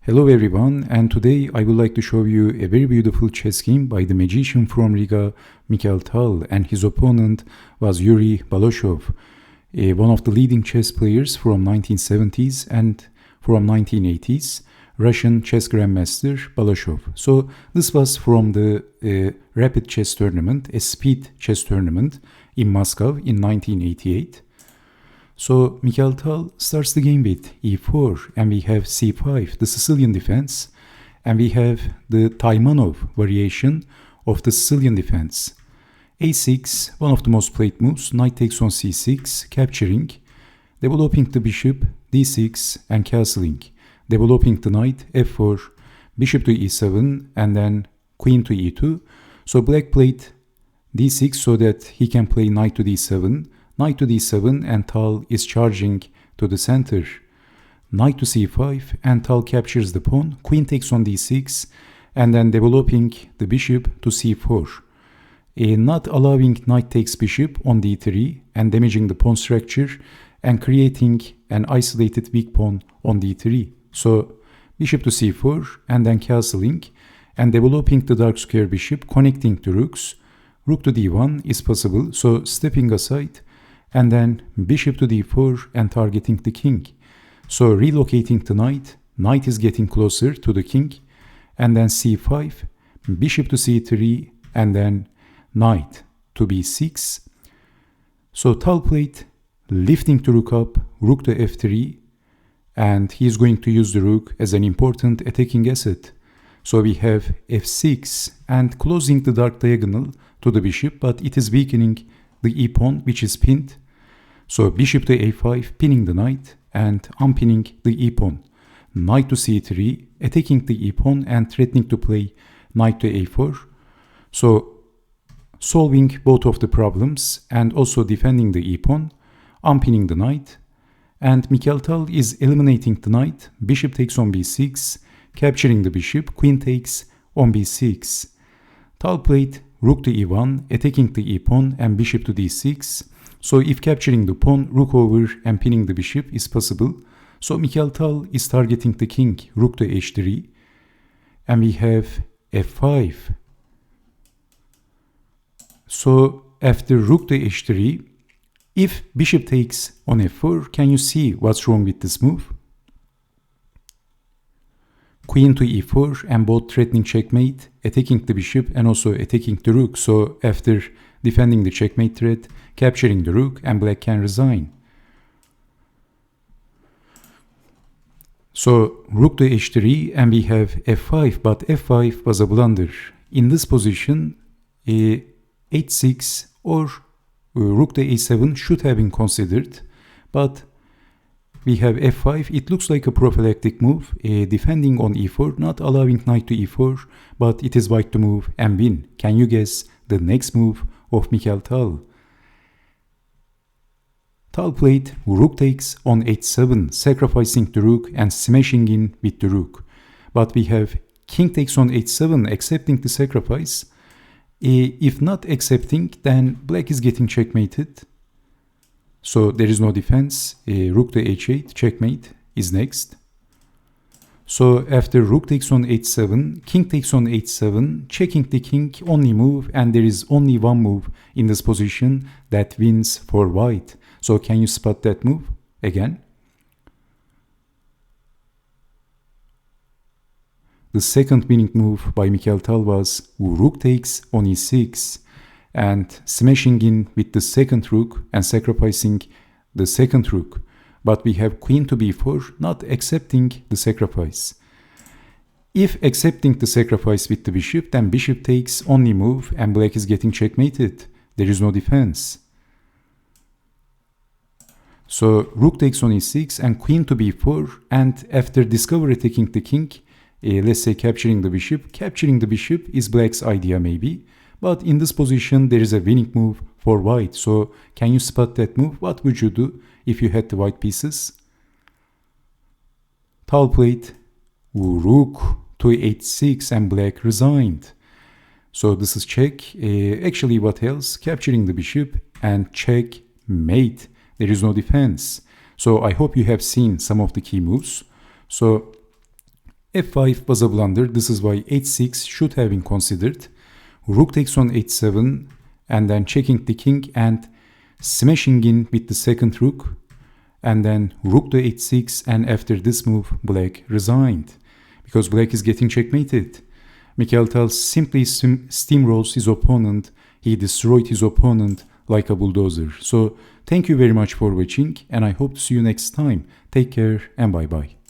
Hello everyone, and today I would like to show you a very beautiful chess game by the magician from Riga, Mikhail Tal, and his opponent was Yuri Balashov, one of the leading chess players from 1970s and from 1980s, Russian chess grandmaster Balashov. So this was from the rapid chess tournament, a speed chess tournament in Moscow in 1988. So Mikhail Tal starts the game with e4, and we have c5, the Sicilian defense, and we have the Taimanov variation of the Sicilian defense. a6, one of the most played moves, knight takes on c6, capturing, developing the bishop, d6, and castling, developing the knight, f4, bishop to e7, and then queen to e2. So black played d6 so that he can play knight to d7, knight to d7, and Tal is charging to the center. Knight to c5, and Tal captures the pawn, queen takes on d6, and then developing the bishop to c4. Not allowing knight takes bishop on d3 and damaging the pawn structure and creating an isolated weak pawn on d3. So bishop to c4 and then castling and developing the dark square bishop, connecting the rooks. Rook to d1 is possible, so stepping aside, and then bishop to d4 and targeting the king. So relocating the knight, knight is getting closer to the king, and then c5, bishop to c3, and then knight to b6. So Tal played lifting the rook up, rook to f3, and he is going to use the rook as an important attacking asset. So we have f6 and closing the dark diagonal to the bishop, but it is weakening the e-pawn, which is pinned. So bishop to a5, pinning the knight and unpinning the e-pawn. Knight to c3, attacking the e-pawn and threatening to play knight to a4. So solving both of the problems and also defending the e-pawn, unpinning the knight. And Mikhail Tal is eliminating the knight, bishop takes on b6, capturing the bishop, queen takes on b6. Tal played rook to e1, attacking the e-pawn and bishop to d6. So if capturing the pawn, rook over and pinning the bishop is possible. So Mikhail Tal is targeting the king, rook to h3. And we have f5. So after rook to h3, if bishop takes on f4, can you see what's wrong with this move? Queen to e4 and both threatening checkmate, attacking the bishop and also attacking the rook. So after defending the checkmate threat, capturing the rook, and black can resign. So rook to h3 and we have f5, but f5 was a blunder. In this position, h6 or rook to a7 should have been considered, but we have f5. It looks like a prophylactic move, defending on e4, not allowing knight to e4, but it is white to move and win. Can you guess the next move of Mikhail Tal? Tal played rook takes on h7, sacrificing the rook and smashing in with the rook. But we have king takes on h7, accepting the sacrifice. If not accepting, then black is getting checkmated. So there is no defense. Rook to h8, checkmate is next. So after rook takes on h7, king takes on h7, checking the king, only move, and there is only one move in this position that wins for white. So can you spot that move again? The second winning move by Mikhail Tal was rook takes on e6 and smashing in with the second rook and sacrificing the second rook. But we have queen to b4, not accepting the sacrifice. If accepting the sacrifice with the bishop, then bishop takes, only move, and black is getting checkmated. There is no defense. So rook takes on e6 and queen to b4, and after discover attacking the king, let's say capturing the bishop is black's idea maybe. But in this position, there is a winning move for white. So can you spot that move? What would you do if you had the white pieces? Tal played rook to h6 and black resigned. So this is check. Actually, what else? Capturing the bishop and checkmate. There is no defense. So I hope you have seen some of the key moves. So f5 was a blunder. This is why h6 should have been considered. Rook takes on h7 and then checking the king and smashing in with the second rook. And then rook to h6, and after this move black resigned because black is getting checkmated. Mikhail Tal simply steamrolls his opponent. He destroyed his opponent like a bulldozer. So thank you very much for watching, and I hope to see you next time. Take care and bye bye.